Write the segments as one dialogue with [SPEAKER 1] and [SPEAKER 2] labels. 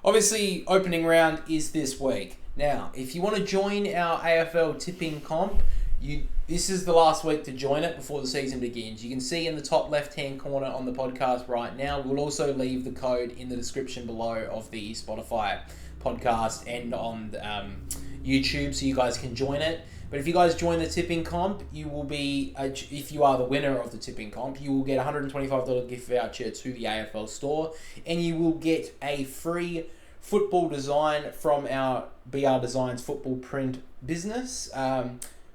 [SPEAKER 1] obviously, opening round is this week. Now, if you want to join our AFL tipping comp, this is the last week to join it before the season begins. You can see in the top left-hand corner on the podcast right now. We'll also leave the code in the description below of the Spotify podcast and on YouTube, so you guys can join it. But if you guys join the tipping comp, you will be, if you are the winner of the tipping comp, you will get a $125 gift voucher to the AFL store, and you will get a free football design from our BR Designs football print business.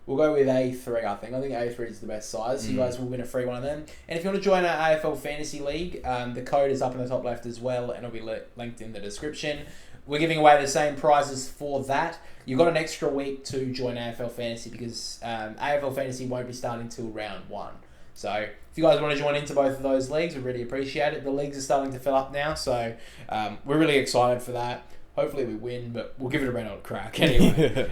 [SPEAKER 1] We'll go with A3, I think. I think A3 is the best size, so you guys will win a free one of them. And if you want to join our AFL Fantasy League, the code is up in the top left as well, and it'll be linked in the description. We're giving away the same prizes for that. You've got an extra week to join AFL Fantasy because AFL Fantasy won't be starting until round 1. So if you guys want to join into both of those leagues, we really appreciate it. The leagues are starting to fill up now, so we're really excited for that. Hopefully we win, but we'll give it a red old crack anyway.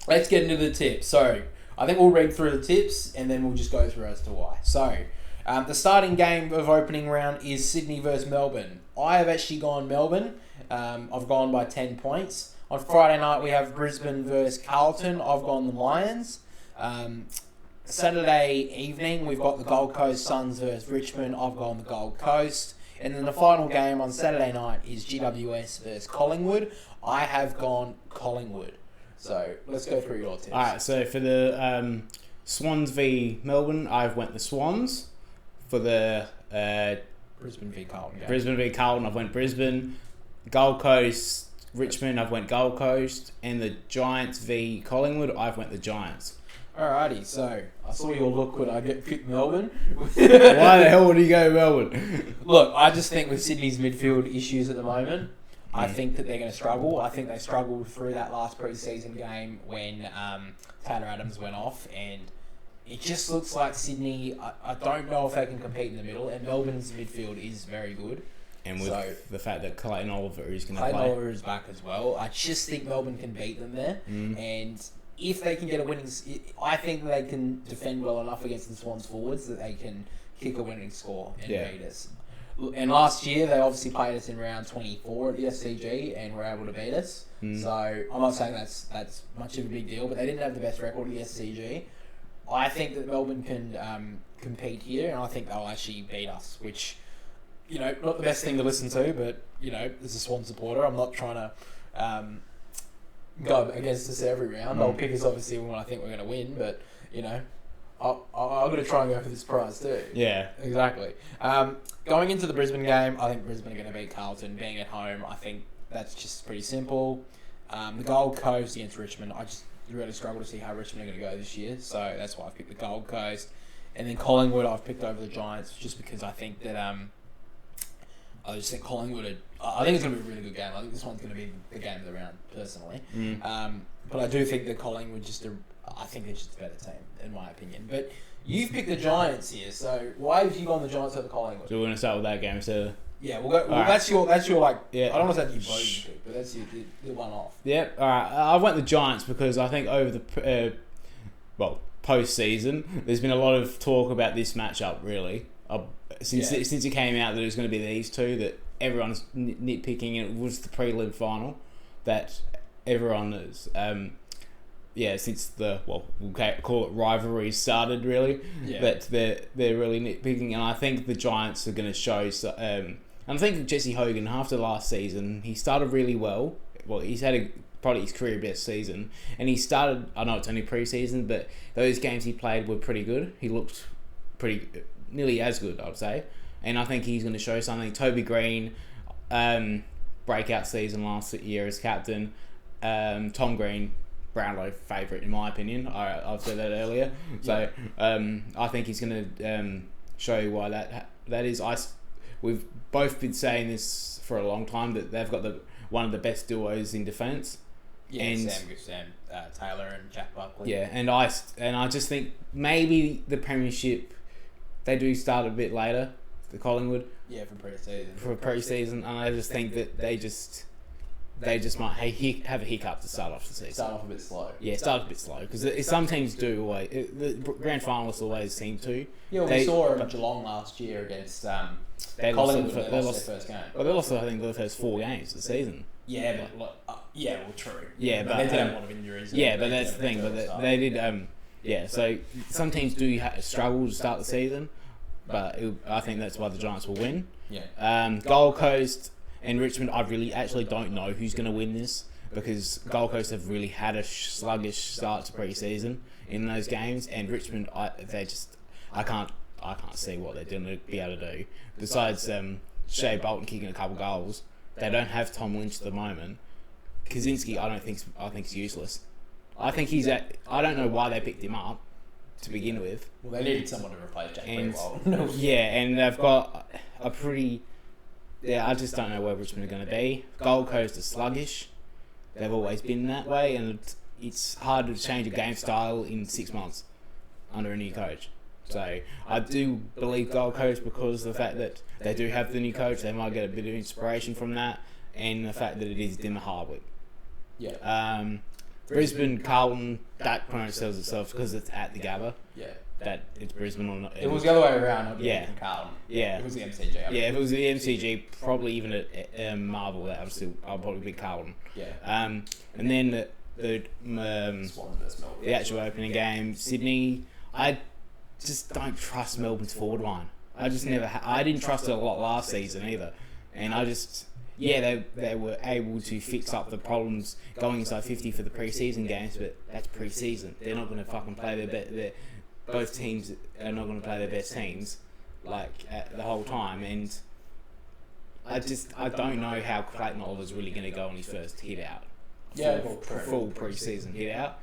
[SPEAKER 1] Let's get into the tips. So I think we'll read through the tips and then we'll just go through as to why. So the starting game of opening round is Sydney versus Melbourne. I have actually gone Melbourne. I've gone by 10 points. On Friday night, we have Brisbane versus Carlton. I've gone the Lions. Saturday evening, we've got the Gold Coast Suns versus Richmond. I've gone the Gold Coast. And then the final game on Saturday night is GWS versus Collingwood. I have gone Collingwood. So let's go through your tips.
[SPEAKER 2] All right, so for the Swans v Melbourne, I've went the Swans. For the
[SPEAKER 1] Brisbane v Carlton. Yeah.
[SPEAKER 2] Brisbane v Carlton, I've went Brisbane. Gold Coast, Richmond, I've went Gold Coast. And the Giants v Collingwood, I've went the Giants.
[SPEAKER 1] Alrighty, so I saw your look when I picked Melbourne.
[SPEAKER 2] Why the hell would you go Melbourne?
[SPEAKER 1] Look, I just think with Sydney's midfield issues at the moment, I think that they're going to struggle. I think they struggled through that last pre-season game when Taylor Adams went off, and it just looks like Sydney, I don't know if they can compete in the middle, and Melbourne's midfield is very good.
[SPEAKER 2] And with the fact that Clayton Oliver is going to play.
[SPEAKER 1] Clayton Oliver is back as well. I just think Melbourne can beat them there, and if they can get a winning, I think they can defend well enough against the Swans forwards that they can kick a winning score and beat us. And last year, they obviously played us in round 24 at the SCG and were able to beat us. So I'm not saying that's much of a big deal, but they didn't have the best record at the SCG. I think that Melbourne can compete here, and I think they'll actually beat us, which, not the best thing to listen to, but, as a Swan supporter, I'm not trying to go against us every round. I'll pick us, obviously, when I think we're going to win, but, I'm going to try and go for this prize too.
[SPEAKER 2] Yeah.
[SPEAKER 1] Exactly. Going into the Brisbane game, I think Brisbane are going to beat Carlton. Being at home, I think that's just pretty simple. The Gold Coast against Richmond, I just really struggle to see how Richmond are going to go this year, so that's why I've picked the Gold Coast. And then Collingwood, I've picked over the Giants just because I think that I just think Collingwood I think it's going to be a really good game. I think this one's going to be the game of the round, personally. But I do think that Collingwood I think they're just a better team, in my opinion. But you've picked the Giants here, so why have you gone the Giants over Collingwood?
[SPEAKER 2] So we're going to start with that game, so...
[SPEAKER 1] Yeah, we'll go. Well, that's your like.
[SPEAKER 2] Yeah.
[SPEAKER 1] I don't want to say you both pick, but that's your one off.
[SPEAKER 2] Yep. All right. I went the Giants because I think over the post-season, there's been a lot of talk about this matchup. Really, since it came out that it was going to be these two, that everyone's nitpicking, and it was the prelim final that everyone is. Since we'll call it rivalry started, really, that they're really nitpicking, and I think the Giants are going to show. And I think Jesse Hogan, after last season, he started really well. Well, he's had probably his career best season, and he started. I know it's only pre-season, but those games he played were pretty good. He looked nearly as good, I would say, and I think he's going to show something. Toby Green, breakout season last year as captain. Tom Green, Brownlow favourite in my opinion. I've said that earlier. So I think he's going to show you why that is. We've both been saying this for a long time that they've got one of the best duos in defence.
[SPEAKER 1] Yeah, and Sam Taylor and Jack Buckley.
[SPEAKER 2] Yeah, and I just think maybe the premiership they do start a bit later. The Collingwood.
[SPEAKER 1] Yeah, for pre-season.
[SPEAKER 2] For pre-season, and I just think that they just might have a hiccup to start off the season.
[SPEAKER 1] Start off a bit slow.
[SPEAKER 2] Yeah, start a bit slow because some teams do always. The grand finalists always seem to.
[SPEAKER 1] Yeah, we saw it at Geelong last year against Collingwood. They lost their first game.
[SPEAKER 2] Well, they lost, I think, the first 4 games of the season.
[SPEAKER 1] Yeah, but true.
[SPEAKER 2] Yeah, but
[SPEAKER 1] they did have a lot of injuries.
[SPEAKER 2] Yeah, but that's the thing. But they did. Yeah, so some teams do struggle to start the season, but I think that's why the Giants will win.
[SPEAKER 1] Yeah.
[SPEAKER 2] Gold Coast and Richmond, I really actually don't know who's going to win this because Gold Coast have really had a sluggish start to pre-season in those games, and Richmond, I can't see what they're going to be able to do. Besides Shea Bolton kicking a couple goals, they don't have Tom Lynch at the moment. Kaczynski, I think is useless. I think I don't know why they picked him up to begin with.
[SPEAKER 1] Well, they needed someone to replace Jack Greenwald.
[SPEAKER 2] And they've got a pretty. Yeah, I just don't know where Richmond are going to be. Gold Coast is sluggish. They've always been that way, and it's hard to change a game style in 6 months under a new coach. So I do believe Gold Coast because of the fact that they do have the new coach. They might get a bit of inspiration from that, and the fact that it is Dimmer Hardwick.
[SPEAKER 1] Yeah.
[SPEAKER 2] Brisbane, Carlton, that kind of sells itself because it's at the Gabba.
[SPEAKER 1] Yeah.
[SPEAKER 2] That it's Brisbane or not.
[SPEAKER 1] It was the other way around.
[SPEAKER 2] Yeah.
[SPEAKER 1] From Carlton.
[SPEAKER 2] Yeah.
[SPEAKER 1] It was the MCG.
[SPEAKER 2] Yeah, if it was the MCG, probably even at Marvel, I'll probably be Carlton.
[SPEAKER 1] Yeah.
[SPEAKER 2] And then the actual opening game, Sydney. I just don't trust Melbourne's forward line. I just never. I didn't trust it a lot last season either, and I just. Yeah, they were able to fix up the problems going inside 50 for the pre-season games, but that's pre-season. They're not going to fucking play their both teams are not going to play their best teams the whole time, and I don't know how Clayton Oliver's really going to go on his first hit out. Full pre-season hit out.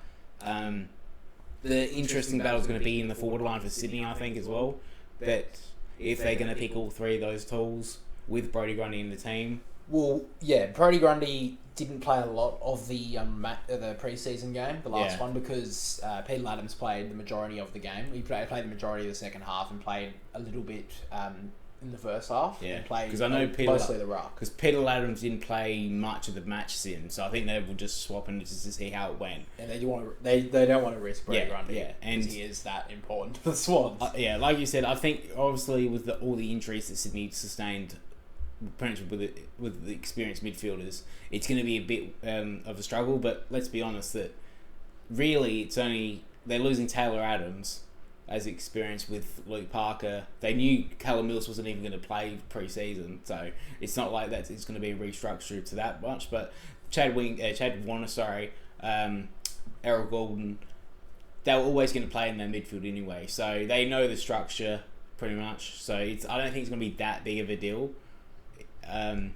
[SPEAKER 2] The interesting battle is going to be in the forward line for Sydney, I think, as well. That if they're going to pick all 3 of those tools with Brodie Grundy in the team.
[SPEAKER 1] Well, yeah, Brodie Grundy didn't play a lot of the pre-season game, the last one, because Peter Adams played the majority of the game. He played the majority of the second half and played a little bit in the first half.
[SPEAKER 2] Yeah,
[SPEAKER 1] because I know mostly the ruck.
[SPEAKER 2] Because Peter Adams didn't play much of the match sim, so I think they will just swap him just to see how it went.
[SPEAKER 1] And they don't want to risk Brodie Grundy, and he is that important to the Swans.
[SPEAKER 2] Like you said, I think obviously with all the injuries that Sydney sustained. With the experienced midfielders, it's going to be a bit of a struggle. But let's be honest that really they're losing Taylor Adams as experience with Luke Parker. They knew Callum Mills wasn't even going to play pre-season, so it's not like that. It's going to be restructured to that much. But Chad Warner, Errol Gordon, they were always going to play in their midfield anyway, so they know the structure pretty much. So I don't think it's going to be that big of a deal.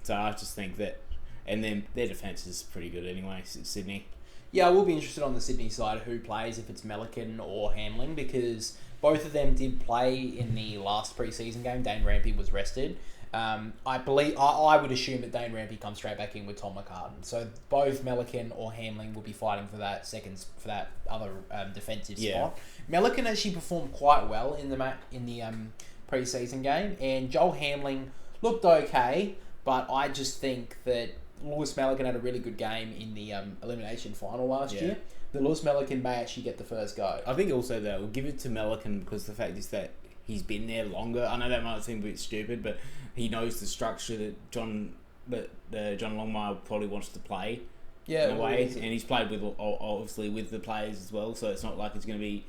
[SPEAKER 2] So I just think that, and then their defence is pretty good anyway, Sydney.
[SPEAKER 1] Yeah, I will be interested on the Sydney side who plays, if it's Melican or Hamling, because both of them did play in the last pre-season game. Dane Rampy was rested. I would assume that Dane Rampy comes straight back in with Tom McCartan. So both Melican or Hamling will be fighting for that other defensive spot. Melican actually performed quite well in the pre-season game, and Joel Hamling looked okay, but I just think that Lewis Melican had a really good game in the elimination final last year. The Lewis Melican may actually get the first go.
[SPEAKER 2] I think also they'll give it to Melican because the fact is that he's been there longer. I know that might seem a bit stupid, but he knows the structure that John Longmire probably wants to play.
[SPEAKER 1] Yeah,
[SPEAKER 2] in a way, and he's played obviously with the players as well. So it's not like it's going to be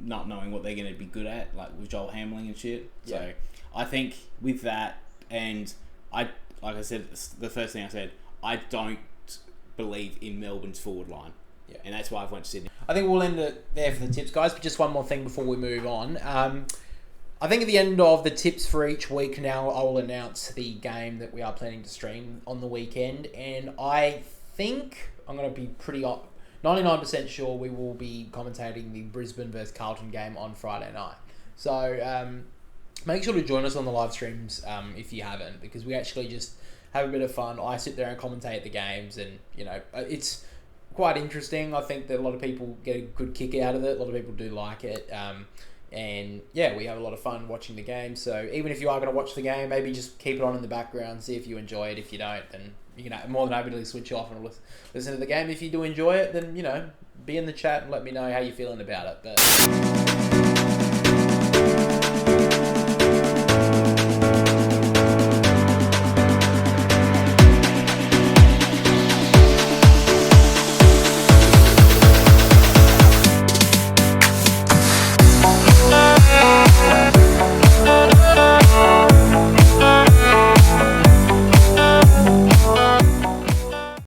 [SPEAKER 2] not knowing what they're going to be good at, like with Joel Hamling and shit. So I think with that. And like I said, the first thing I said, I don't believe in Melbourne's forward line. Yeah. And that's why I've went to Sydney.
[SPEAKER 1] I think we'll end it there for the tips, guys. But just one more thing before we move on. I think at the end of the tips for each week now, I will announce the game that we are planning to stream on the weekend. And I think I'm going to be pretty 99% sure we will be commentating the Brisbane versus Carlton game on Friday night. So make sure to join us on the live streams if you haven't, because we actually just have a bit of fun. I sit there and commentate the games, and it's quite interesting. I think that a lot of people get a good kick out of it. A lot of people do like it. And yeah, we have a lot of fun watching the game. So even if you are going to watch the game, maybe just keep it on in the background, see if you enjoy it. If you don't, then you know, more than happy to switch off and listen to the game. If you do enjoy it, then, you know, be in the chat and let me know how you're feeling about it. But